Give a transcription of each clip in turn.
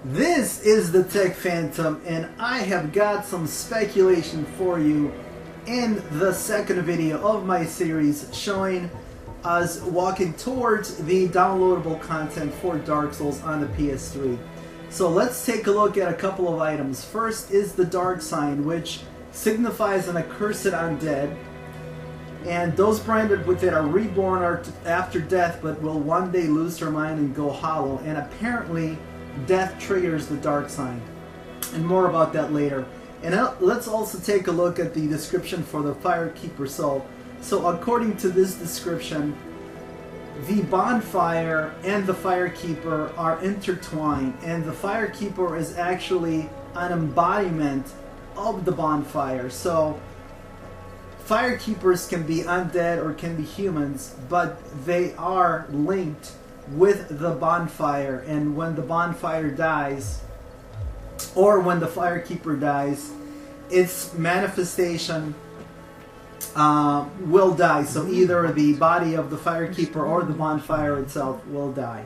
This is the Tech Phantom, and I have got some speculation for you in the second video of my series showing us walking towards the downloadable content for Dark Souls on the PS3. So let's take a look at a couple of items. First is the Darksign, which signifies an accursed undead, and those branded with it are reborn after death but will one day lose their mind and go hollow, and apparently death triggers the Darksign, and more about that later. And let's also take a look at the description for the Firekeeper soul. So according to this description, the bonfire and the Firekeeper are intertwined, and the Firekeeper is actually an embodiment of the bonfire. So Firekeepers can be undead or can be humans, but they are linked with the bonfire, and when the bonfire dies, or when the Firekeeper dies, its manifestation will die. So either the body of the Firekeeper or the bonfire itself will die.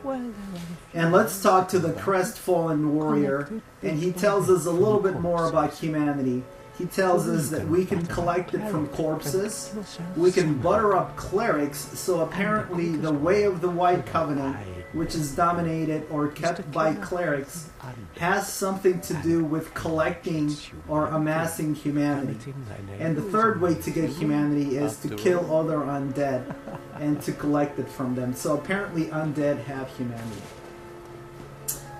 And let's talk to the Crestafallen Warrior, and he tells us a little bit more about humanity. He tells us that we can collect it from corpses, we can butter up clerics, so apparently the way of the White Covenant, which is dominated or kept by clerics, has something to do with collecting or amassing humanity. And the third way to get humanity is to kill other undead and to collect it from them. So apparently undead have humanity.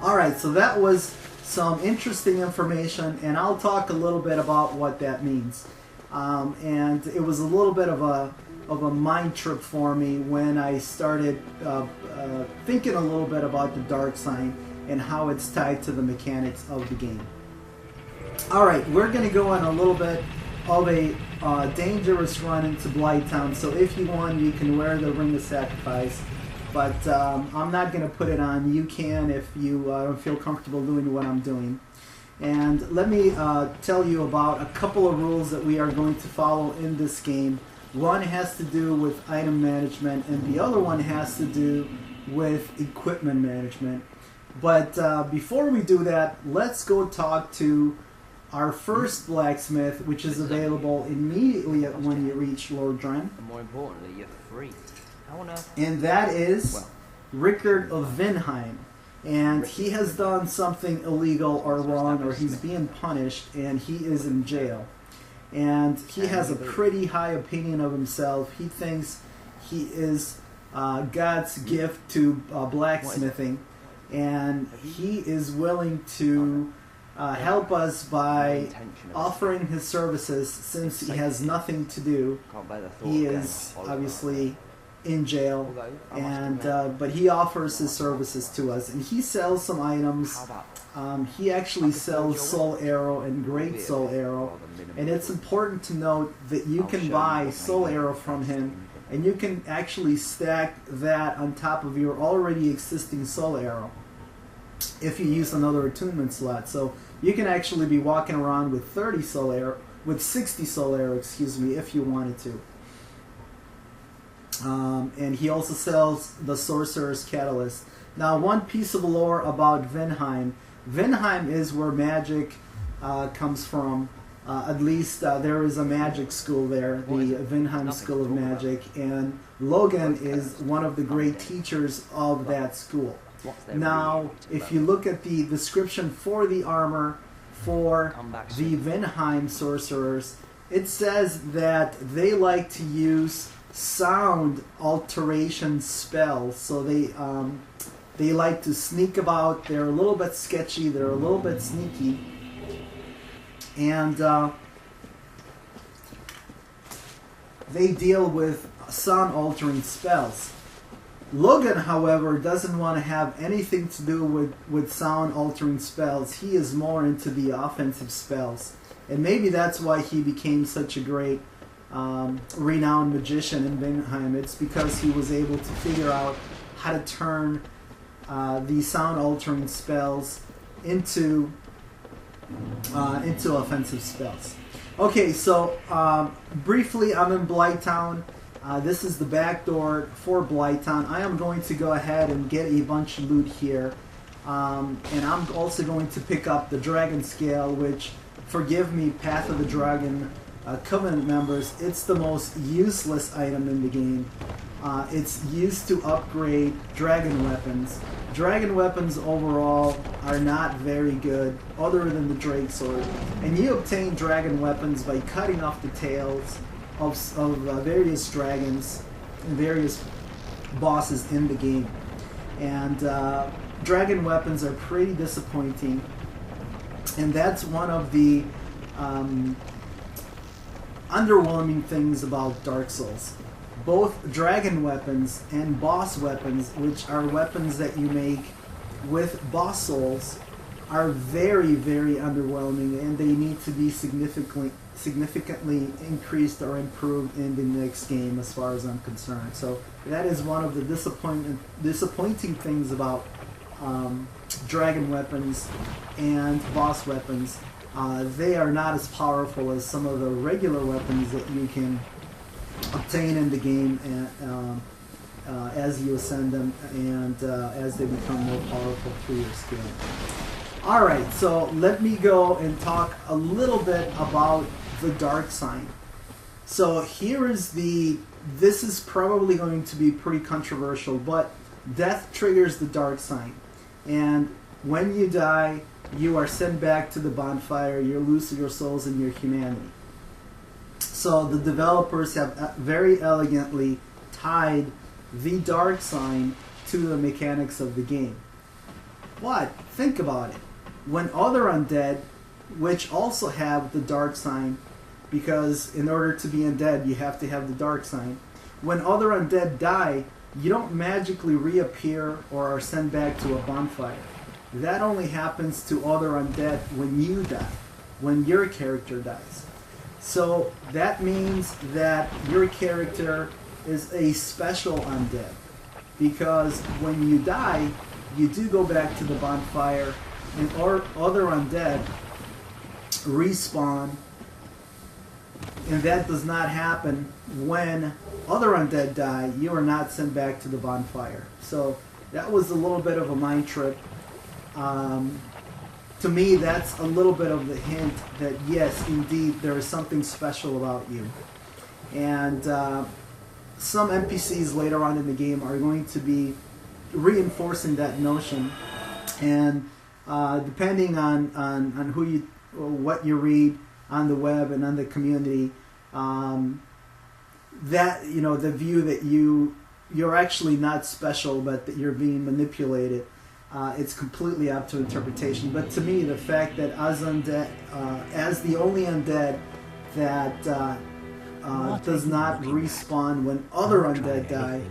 Alright, so that was some interesting information, and I'll talk a little bit about what that means. And it was a little bit of a mind trip for me when I started thinking a little bit about the Darksign and how it's tied to the mechanics of the game. Alright, we're going to go on a little bit of a dangerous run into Blighttown, so if you want, you can wear the Ring of Sacrifice. But I'm not going to put it on. You can if you don't feel comfortable doing what I'm doing. And let me tell you about a couple of rules that we are going to follow in this game. One has to do with item management, and the other one has to do with equipment management. But before we do that, let's go talk to our first blacksmith, which is available immediately when you reach Lordran. And more importantly, you're free. And that is Crest of Vinheim. And he has done something illegal or wrong, or he's being punished, and he is in jail. And he has a pretty high opinion of himself. He thinks he is God's gift to blacksmithing, and he is willing to help us by offering his services since he has nothing to do. He is obviously in jail, and but he offers his services to us, and he sells some items. He actually sells Soul Arrow and Great Soul Arrow, and it's important to note that you can buy Soul Arrow from him, and you can actually stack that on top of your already existing Soul Arrow if you use another attunement slot. So you can actually be walking around with 30 Soul Arrow, with 60 Soul Arrow, excuse me, if you wanted to. And he also sells the Sorcerer's Catalyst. Now, one piece of lore about Vinheim. Vinheim is where magic comes from. At least there is a magic school there, the Vinheim School of Magic, and Logan is one of the great teachers of that school. Now, if you look at the description for the armor for the Vinheim sorcerers, it says that they like to use sound alteration spells. So they like to sneak about. They're a little bit sketchy. They're a little bit sneaky, and they deal with sound altering spells. Logan, however, doesn't want to have anything to do with sound altering spells. He is more into the offensive spells, and maybe that's why he became such a great renowned magician in Vinheim. It's because he was able to figure out how to turn these sound altering spells into offensive spells. Okay, so briefly, I'm in Blighttown. This is the back door for Blighttown. I am going to go ahead and get a bunch of loot here. And I'm also going to pick up the Dragon Scale, which, forgive me, Path of the Dragon Covenant members, it's the most useless item in the game. It's used to upgrade dragon weapons. Dragon weapons overall are not very good, other than the Drake Sword. And you obtain dragon weapons by cutting off the tails of various dragons and various bosses in the game. And dragon weapons are pretty disappointing. And that's one of the underwhelming things about Dark Souls. Both dragon weapons and boss weapons, which are weapons that you make with boss souls, are very, very underwhelming, and they need to be significantly increased or improved in the next game, as far as I'm concerned. So that is one of the disappointing things about dragon weapons and boss weapons. They are not as powerful as some of the regular weapons that you can obtain in the game as you ascend them and as they become more powerful through your skill. Alright, so let me go and talk a little bit about the Darksign. So here is this is probably going to be pretty controversial, but death triggers the Darksign. And when you die, you are sent back to the bonfire, you lose your souls and your humanity. So the developers have very elegantly tied the Darksign to the mechanics of the game. But think about it. When other undead, which also have the Darksign, because in order to be undead you have to have the Darksign, when other undead die, you don't magically reappear or are sent back to a bonfire. That only happens to other undead when you die, when your character dies. So that means that your character is a special undead, because when you die, you do go back to the bonfire, and other undead respawn, and that does not happen when other undead die. You are not sent back to the bonfire. So that was a little bit of a mind trip. To me, that's a little bit of the hint that yes, indeed, there is something special about you. And some NPCs later on in the game are going to be reinforcing that notion. And depending on who you, or what you read on the web and on the community, that the view that you're actually not special, but that you're being manipulated. It's completely up to interpretation. But to me, the fact that as undead, as the only undead that does not respawn when other undead die,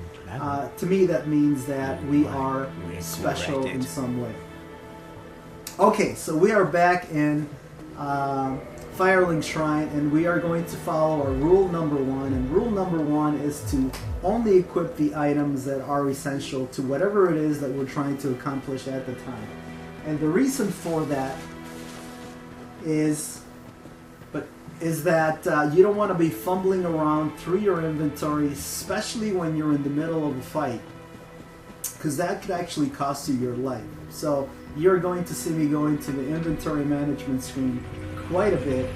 to me that means that we are special in some way. Okay, so we are back in Firelink Shrine, and we are going to follow our rule number 1. And rule number 1 is to only equip the items that are essential to whatever it is that we're trying to accomplish at the time. And the reason for that is that you don't want to be fumbling around through your inventory, especially when you're in the middle of a fight, because that could actually cost you your life. So you're going to see me go into the inventory management screen quite a bit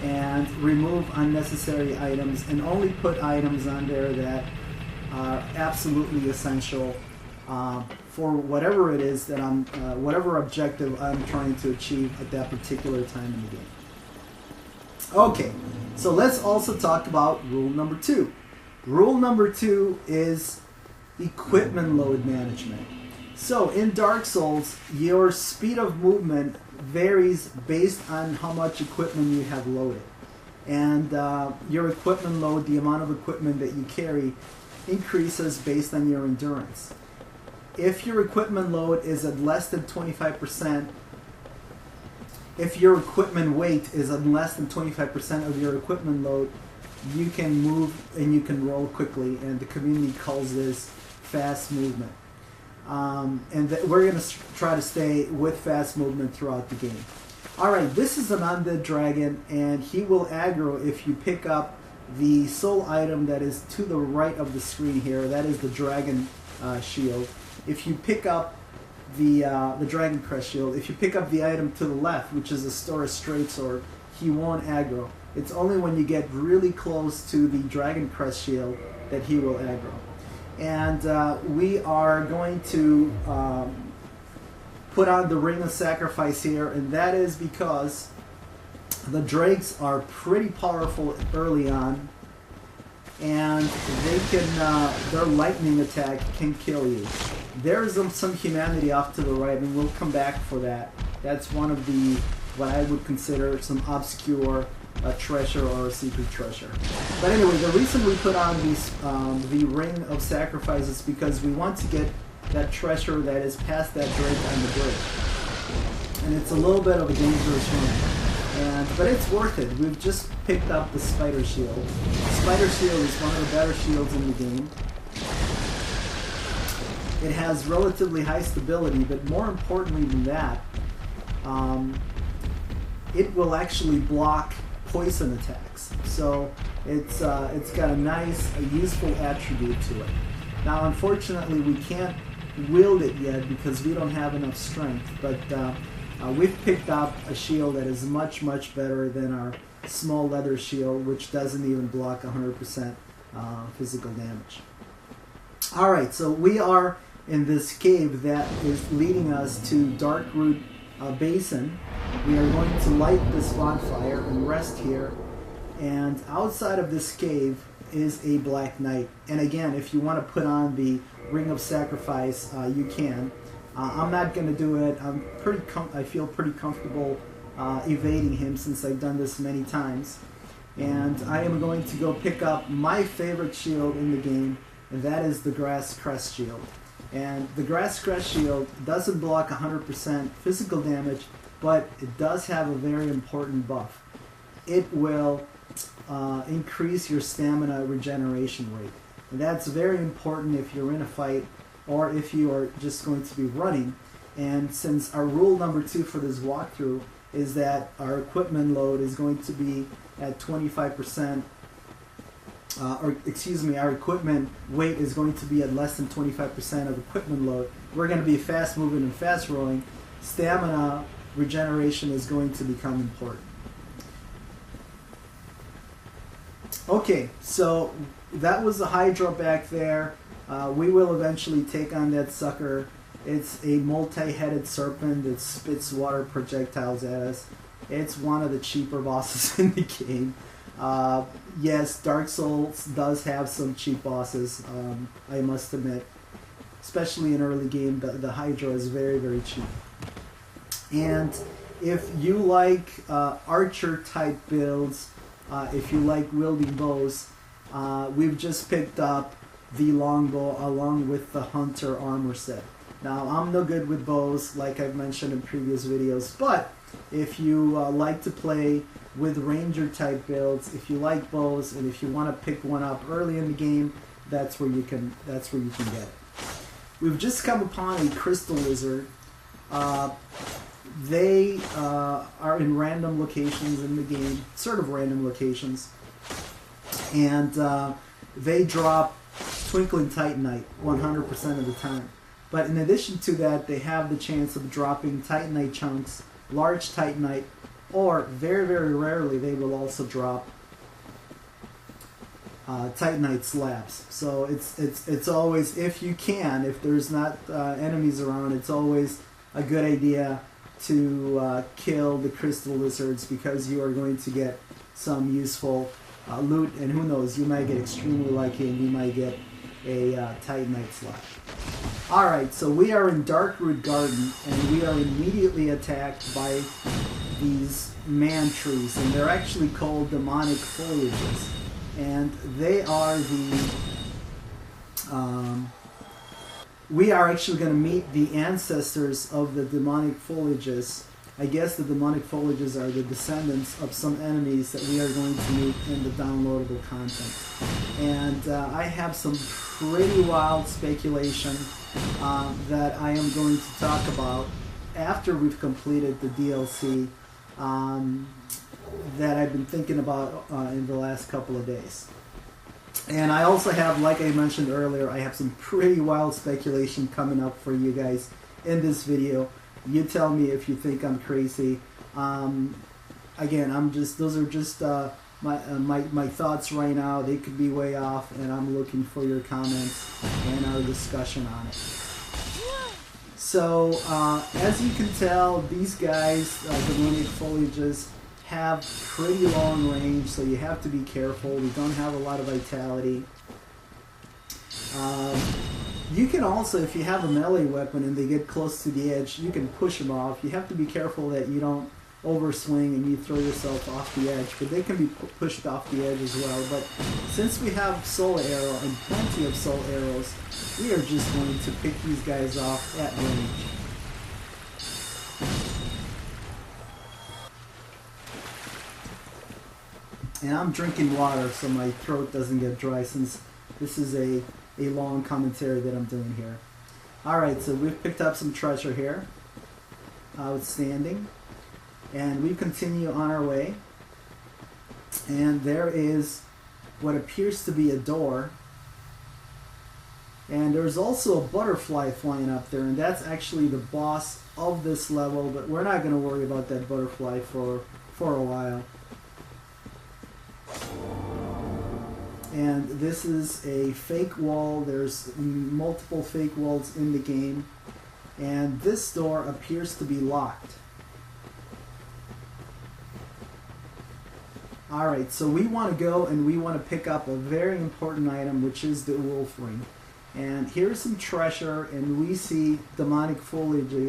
and remove unnecessary items and only put items on there that are absolutely essential for whatever it is that whatever objective I'm trying to achieve at that particular time in the game. Okay, so let's also talk about rule number 2. Rule number 2 is equipment load management. So in Dark Souls, your speed of movement varies based on how much equipment you have loaded. And your equipment load, the amount of equipment that you carry, increases based on your endurance. If your equipment load is at less than 25%, if your equipment weight is at less than 25% of your equipment load, you can move and you can roll quickly, and the community calls this fast movement. And we're going to try to stay with fast movement throughout the game. Alright, this is an undead dragon, and he will aggro if you pick up the soul item that is to the right of the screen here. That is the dragon shield. If you pick up the Dragon Crest shield, if you pick up the item to the left, which is a Store Straight Sword, he won't aggro. It's only when you get really close to the Dragon Crest shield that he will aggro. And we are going to put on the Ring of Sacrifice here, and that is because the Drakes are pretty powerful early on, and they can their lightning attack can kill you. There's some humanity off to the right, and we'll come back for that. That's one of the, what I would consider some obscure treasure or a secret treasure. But anyway, the reason we put on these the Ring of Sacrifice is because we want to get that treasure that is past that Drake on the bridge. And it's a little bit of a dangerous run. But it's worth it. We've just picked up the Spider Shield. The Spider Shield is one of the better shields in the game. It has relatively high stability, but more importantly than that, it will actually block poison attacks. So it's got a nice, useful attribute to it. Now, unfortunately, we can't wield it yet because we don't have enough strength, but we've picked up a shield that is much, much better than our small leather shield, which doesn't even block 100% physical damage. Alright, so we are in this cave that is leading us to Darkroot Basin. We are going to light this bonfire and rest here, and outside of this cave is a Black Knight. And again, if you want to put on the Ring of Sacrifice, you can. I'm not going to do it. I feel pretty comfortable evading him since I've done this many times. And I am going to go pick up my favorite shield in the game, and that is the Grass Crest Shield. And the Grass Crest Shield doesn't block 100% physical damage, but it does have a very important buff. It will increase your stamina regeneration rate. And that's very important if you're in a fight or if you are just going to be running. And since our rule number 2 for this walkthrough is that our equipment load is going to be at 25%, our equipment weight is going to be at less than 25% of equipment load. We're going to be fast moving and fast rolling. Stamina regeneration is going to become important. Okay, so that was the Hydra back there. We will eventually take on that sucker. It's a multi-headed serpent that spits water projectiles at us. It's one of the cheaper bosses in the game. Yes, Dark Souls does have some cheap bosses, I must admit. Especially in early game, the Hydra is very, very cheap. And if you like archer type builds, if you like wielding bows, we've just picked up the longbow along with the hunter armor set. Now, I'm no good with bows, like I've mentioned in previous videos, but if you like to play with ranger type builds, if you like bows, and if you want to pick one up early in the game, that's where you can get it. We've just come upon a crystal lizard. They are in random locations in the game, sort of random locations, and they drop Twinkling Titanite 100% of the time. But in addition to that, they have the chance of dropping Titanite chunks, large Titanite, or very, very rarely they will also drop Titanite slabs. So it's always, if you can, if there's not enemies around, it's always a good idea to kill the crystal lizards because you are going to get some useful loot, and who knows, you might get extremely lucky and you might get a Titanite slab. Alright, so we are in Darkroot Garden, and we are immediately attacked by these man trees, and they're actually called demonic foliages. And they are the... we are actually going to meet the ancestors of the demonic foliages. I guess the demonic foliages are the descendants of some enemies that we are going to meet in the downloadable content. And I have some pretty wild speculation that I am going to talk about after we've completed the DLC that I've been thinking about in the last couple of days. And I also have, like I mentioned earlier, I have some pretty wild speculation coming up for you guys in this video. You tell me if you think I'm crazy. Again, those are just my thoughts right now. They could be way off, and I'm looking for your comments and our discussion on it. So, as you can tell, these guys, demonic foliages, have pretty long range, so you have to be careful. We don't have a lot of vitality. You can also, if you have a melee weapon and they get close to the edge, you can push them off. You have to be careful that you don't overswing and you throw yourself off the edge, but they can be pushed off the edge as well. But since we have soul arrow and plenty of soul arrows, we are just going to pick these guys off at range. And I'm drinking water so my throat doesn't get dry, since this is a long commentary that I'm doing here. Alright, so we've picked up some treasure here. Outstanding. And we continue on our way. And there is what appears to be a door. And there's also a butterfly flying up there, and that's actually the boss of this level, but we're not going to worry about that butterfly for a while. And this is a fake wall. There's multiple fake walls in the game. And this door appears to be locked. Alright, so we want to go and we want to pick up a very important item, which is the wolf ring. And here's some treasure, and we see demonic foliage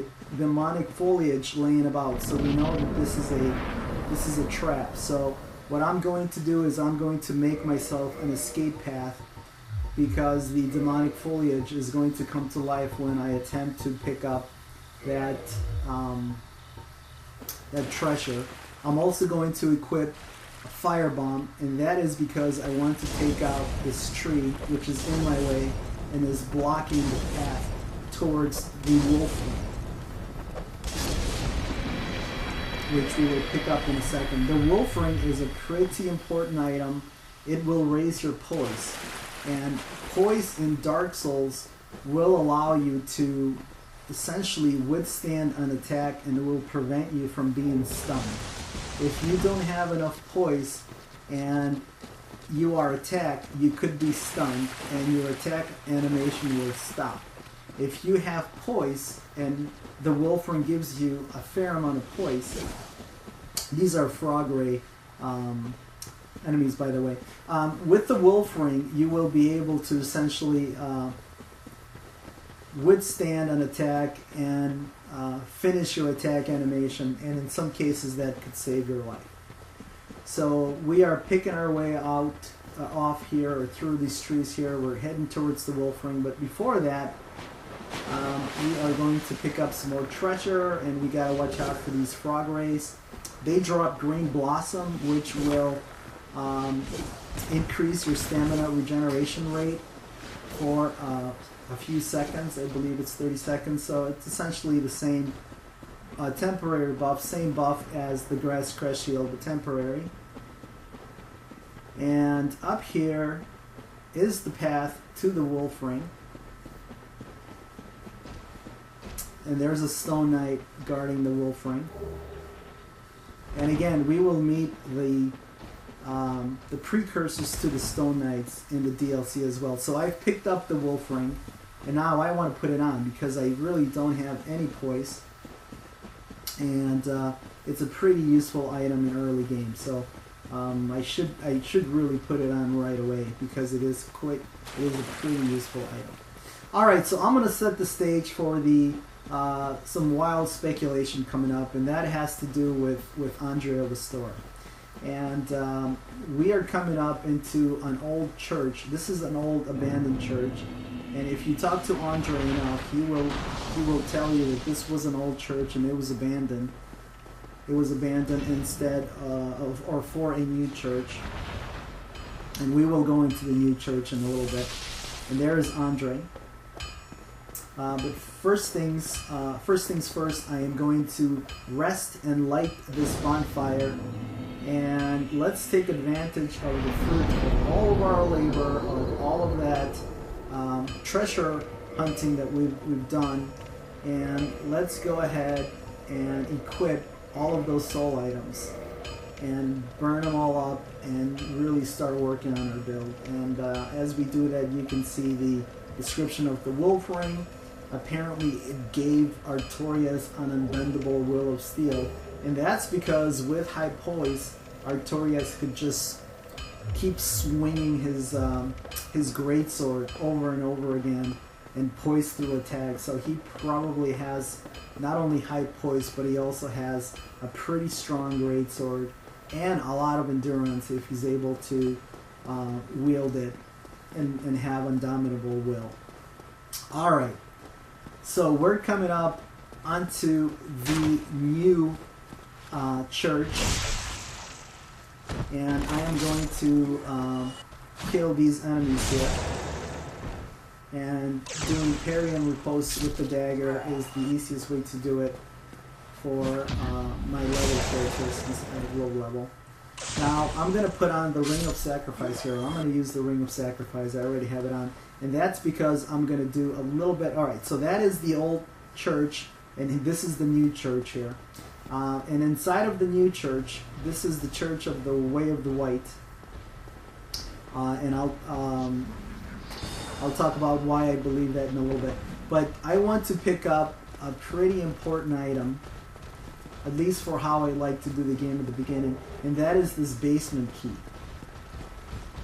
laying about. So we know that this is a trap. So what I'm going to do is I'm going to make myself an escape path, because the demonic foliage is going to come to life when I attempt to pick up that treasure. I'm also going to equip a firebomb, and that is because I want to take out this tree, which is in my way and is blocking the path towards the wolf ring, which we will pick up in a second. The wolf ring is a pretty important item. It will raise your poise, and poise in Dark Souls will allow you to essentially withstand an attack, and it will prevent you from being stunned. If you don't have enough poise and you are attacked, you could be stunned and your attack animation will stop. If you have poise and the wolf ring gives you a fair amount of poise, these are frog ray enemies, by the way. With the wolf ring, you will be able to essentially withstand an attack and finish your attack animation, and in some cases that could save your life. So we are picking our way out off here, or through these trees here. We're heading towards the wolf ring, but before that we are going to pick up some more treasure, and we gotta watch out for these frog rays. They drop green blossom, which will increase your stamina regeneration rate for a few seconds. I believe it's 30 seconds, so it's essentially the same temporary buff, same buff as the grass crest shield, but temporary. And up here is the path to the wolf ring, and there's a stone knight guarding the wolf ring. And again, we will meet the precursors to the stone knights in the DLC as well. So I've picked up the wolf ring, and now I want to put it on because I really don't have any poise, and it's a pretty useful item in early game. So I should really put it on right away, because it is a pretty useful item. All right, so I'm going to set the stage for the some wild speculation coming up, and that has to do with Andrea the Store. And we are coming up into an old church. This is an old abandoned church, and if you talk to Andre enough, he will tell you that this was an old church and it was abandoned. It was abandoned instead or for a new church. And we will go into the new church in a little bit. And there is Andre. But first things first, I am going to rest and light this bonfire. And let's take advantage of the fruit of all of our labor, of all of that treasure hunting that we've done. And let's go ahead and equip all of those soul items and burn them all up and really start working on our build. And as we do that, you can see the description of the wolf ring. Apparently it gave Artorias an unbendable will of steel, and that's because with high poise, Artorias could just keep swinging his greatsword over and over again and poise through attacks. So he probably has not only high poise, but he also has a pretty strong greatsword and a lot of endurance if he's able to wield it and have undoubtable will. Alright, so we're coming up onto the new church, and I am going to kill these enemies here. And doing parry and riposte with the dagger is the easiest way to do it for my level characters instead of low level. Now I'm going to put on the Ring of Sacrifice here. I'm going to use the Ring of Sacrifice. I already have it on. And that's because I'm going to do a little bit... Alright, so that is the old church, and this is the new church here. And inside of the new church, this is the Church of the Way of the White. And I'll talk about why I believe that in a little bit. But I want to pick up a pretty important item, at least for how I like to do the game at the beginning, and that is this basement key.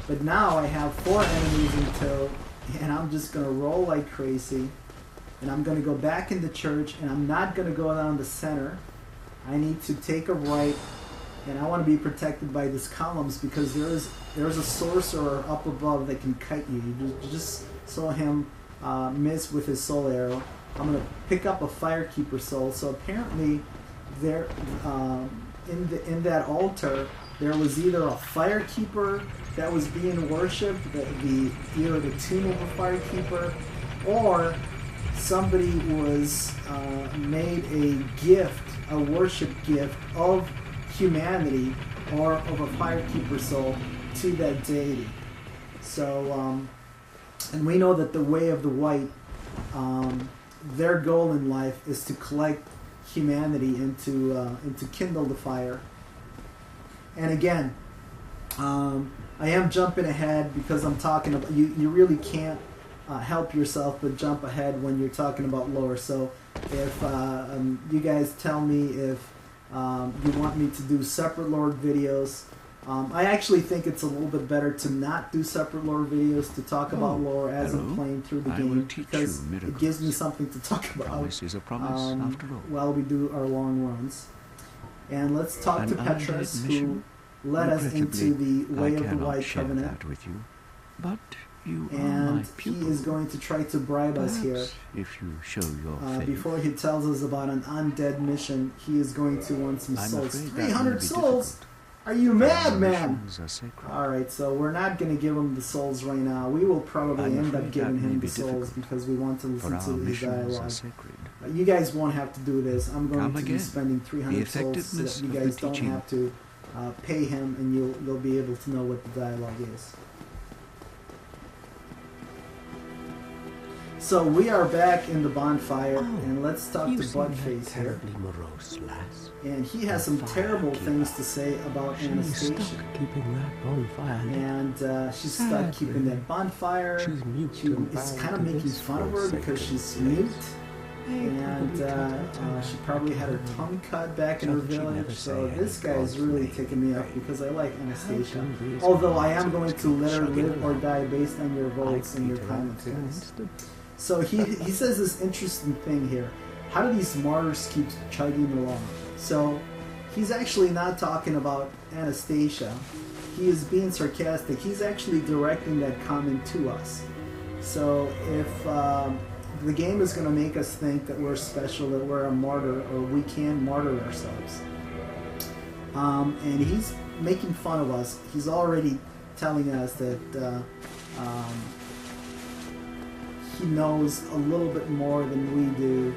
But now I have 4 enemies in tow, and I'm just going to roll like crazy, and I'm going to go back in the church, and I'm not going to go down the center. I need to take a right, and I want to be protected by these columns because there's a sorcerer up above that can kite you. You just saw him miss with his soul arrow. I'm going to pick up a firekeeper soul. So apparently there in that altar there was either a firekeeper that was being worshipped, either the tomb of a firekeeper, or somebody was made a gift, a worship gift of humanity or of a firekeeper soul to that deity. So, and we know that the Way of the White, their goal in life is to collect humanity and to kindle the fire. And again, I am jumping ahead because I'm talking about you really can't help yourself but jump ahead when you're talking about lore. So if you guys tell me if you want me to do separate lore videos, I actually think it's a little bit better to not do separate lore videos to talk about lore as I'm playing through the game, because it gives me something to talk about while we do our long runs. And let's talk to Petrus, who led us into the Way of the White Covenant. And he is going to try to bribe us here. If you show your faith. Before he tells us about an undead mission, he is going to want some souls. 300 souls? Are you mad, man? Alright, so we're not going to give him the souls right now. We will probably end up giving him the souls because we want to listen to his dialogue. You guys won't have to do this. I'm going to be spending 300 souls so that you guys don't have to pay him, and you'll be able to know what the dialogue is. So we are back in the bonfire, and let's talk to Buttface here. Morose, lass. And he has some terrible things to say about Anastasia. Keeping that bonfire lit. And she's stuck keeping that bonfire. She's mute. She is kind of making fun of her because she's mute. And she probably had her tongue cut back in her village. So this guy is really ticking me up because I like Anastasia. Although I am going to let her live or die based on your votes and your comments, guys. So he says this interesting thing here. How do these martyrs keep chugging along? So he's actually not talking about Anastasia. He is being sarcastic. He's actually directing that comment to us. So if the game is going to make us think that we're special, that we're a martyr, or we can martyr ourselves. And he's making fun of us. He's already telling us that he knows a little bit more than we do,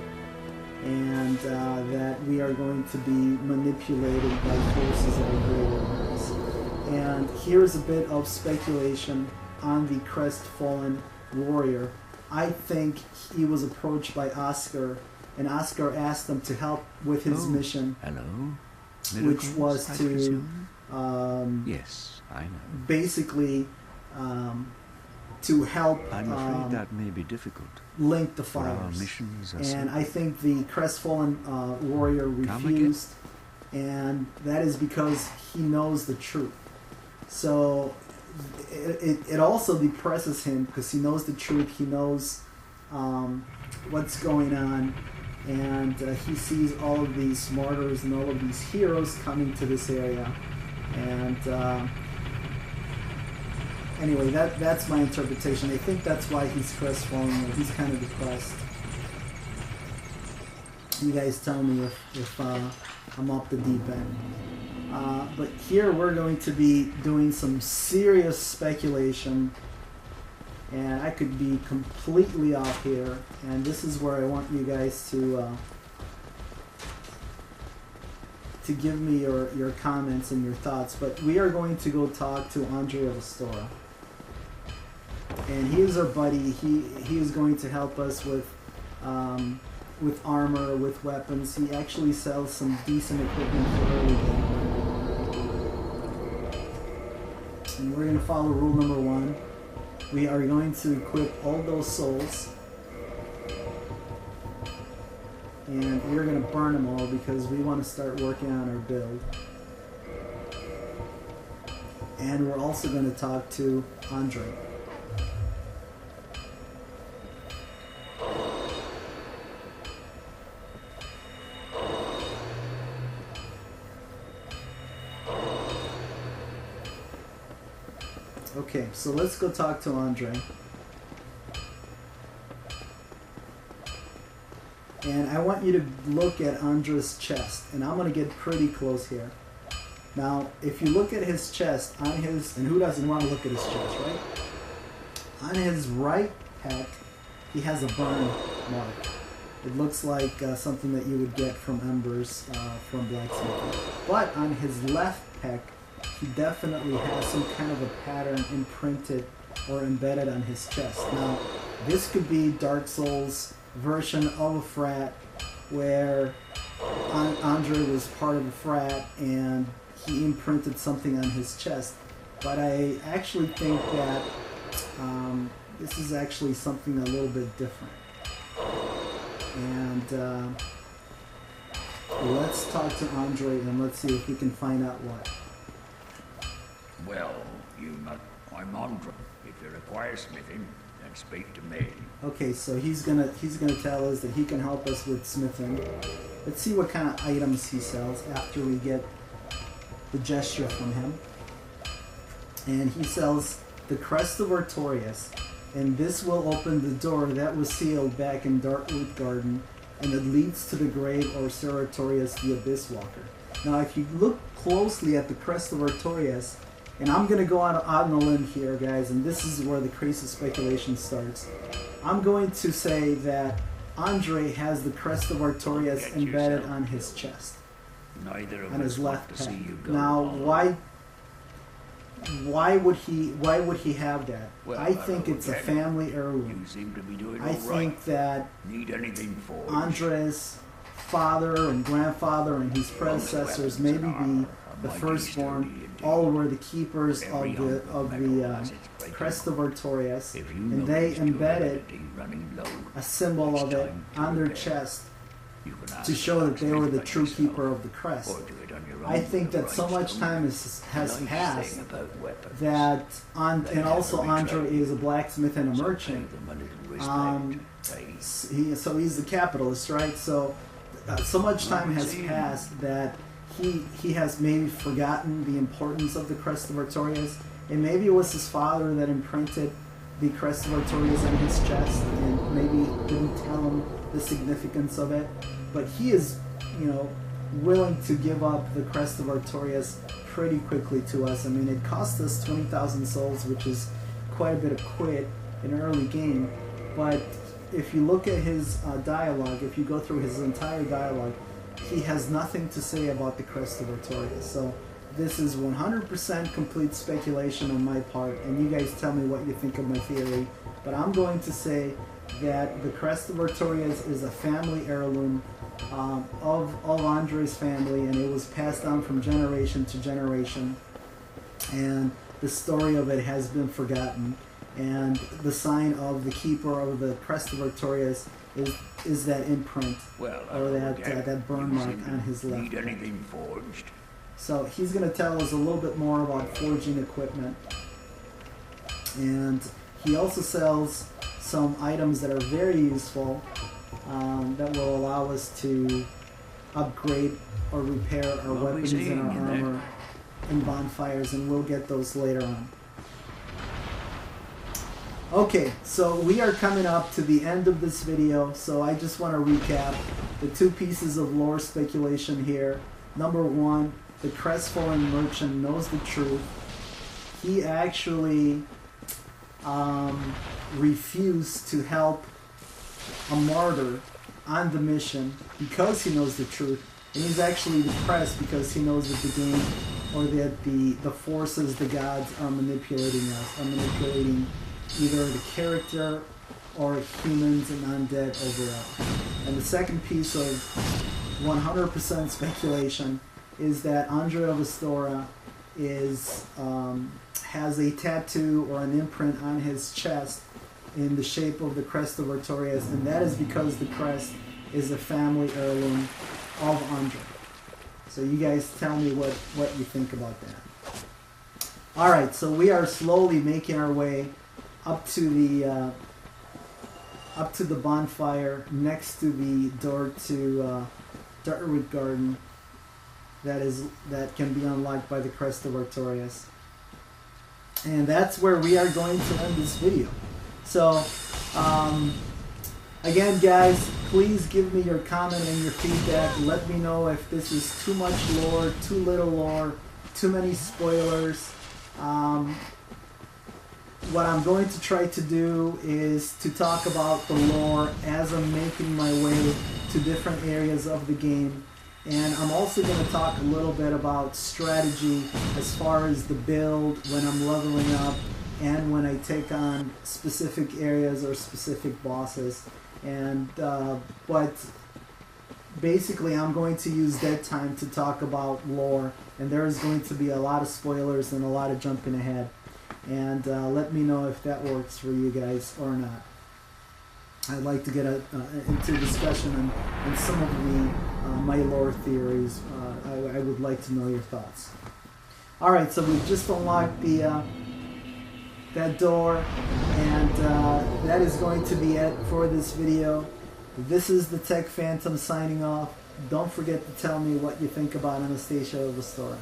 and that we are going to be manipulated by forces that are greater than us. And here's a bit of speculation on the Crestafallen Warrior. I think he was approached by Oscar and Oscar asked him to help with his mission, Hello. which Miracles, was I to presume? Yes, I know. basically to help I'm afraid that may be difficult. link the For our fires. missions are And so- I think the Crestfallen Warrior Come refused, and that is because he knows the truth. So it also depresses him because he knows the truth, he knows what's going on, and he sees all of these martyrs and all of these heroes coming to this area. And anyway, that's my interpretation. I think that's why he's crestfallen. He's kind of depressed. You guys tell me if I'm off the deep end. But here we're going to be doing some serious speculation, and I could be completely off here. And this is where I want you guys to give me your comments and your thoughts. But we are going to go talk to Andre of Astora, and he is our buddy. He is going to help us with armor, with weapons. He actually sells some decent equipment for early game. And we're going to follow rule number 1. We are going to equip all those souls, and we're going to burn them all because we want to start working on our build. And we're also going to talk to Andre. Okay, so let's go talk to Andre. And I want you to look at Andre's chest, and I'm going to get pretty close here. Now, if you look at his chest, on his, and who doesn't want to look at his chest, right? On his right pec, he has a burn mark. It looks like something that you would get from embers from blacksmithing. But on his left pec, he definitely has some kind of a pattern imprinted or embedded on his chest. Now, this could be Dark Souls' version of a frat where Andre was part of a frat and he imprinted something on his chest. But I actually think that this is actually something a little bit different. And let's talk to Andre and let's see if we can find out what. Well, I'm Andre. If you require smithing, then speak to me. Okay, so he's gonna tell us that he can help us with smithing. Let's see what kind of items he sells after we get the gesture from him. And he sells the Crest of Artorias, and this will open the door that was sealed back in Darkroot Garden, and it leads to the grave or Sir Artorias the Abyss Walker. Now, if you look closely at the Crest of Artorias, and I'm going to go on a limb here, guys, and this is where the crazy speculation starts. I'm going to say that Andre has the Crest of Artorias embedded on his chest, Neither of on us his want left to see pec. you go Now, wrong. why would he have that? Well, I think it's a okay. family heirloom. You seem to be doing I all think right. that Need anything for Andre's father and grandfather and his predecessors maybe be the firstborn, all were the keepers of the Crest of Artorias, and they embedded a symbol of it on their chest to show that they were the true keeper of the crest. I think that so much time has passed that, and also Andre is a blacksmith and a merchant. So he's the capitalist, right? So so much time has passed that he has maybe forgotten the importance of the Crest of Artorias, and maybe it was his father that imprinted the Crest of Artorias on his chest and maybe didn't tell him the significance of it. But he is, willing to give up the Crest of Artorias pretty quickly to us. I mean, it cost us 20,000 souls, which is quite a bit of quid in an early game. But if you look at his dialogue, if you go through his entire dialogue, he has nothing to say about the Crest of Artorias. So this is 100% complete speculation on my part, and you guys tell me what you think of my theory. But I'm going to say that the Crest of Artorias is a family heirloom of Andre's family, and it was passed down from generation to generation, and the story of it has been forgotten. And the sign of the keeper of the Crest of Artorias is that imprint, Well, or that burn mark on his left. Need anything forged? So he's going to tell us a little bit more about forging equipment. And he also sells some items that are very useful that will allow us to upgrade or repair our weapons and our armor in bonfires, and we'll get those later on. Okay, so we are coming up to the end of this video, so I just want to recap the two pieces of lore speculation here. Number one, the Crestafallen merchant knows the truth. He actually refused to help a martyr on the mission because he knows the truth, and he's actually depressed because he knows that the game, or that the forces, the gods, are manipulating us, are manipulating either the character or humans and undead overall. And the second piece of 100% speculation is that Andre of Astora has a tattoo or an imprint on his chest in the shape of the Crest of Artorias, and that is because the crest is a family heirloom of Andre. So you guys tell me what you think about that. Alright, so we are slowly making our way up to the bonfire next to the door to Darkroot Garden that can be unlocked by the Crest of Artorias. And that's where we are going to end this video. So, again guys, please give me your comment and your feedback. Let me know if this is too much lore, too little lore, too many spoilers. What I'm going to try to do is to talk about the lore as I'm making my way to different areas of the game. And I'm also going to talk a little bit about strategy as far as the build when I'm leveling up and when I take on specific areas or specific bosses. And but basically I'm going to use that time to talk about lore, and there is going to be a lot of spoilers and a lot of jumping ahead. And let me know if that works for you guys or not. I'd like to get into discussion on some of my lore theories. I would like to know your thoughts. Alright, so we've just unlocked that door, and that is going to be it for this video. This is the Tech Phantom signing off. Don't forget to tell me what you think about Anastasia of Astora.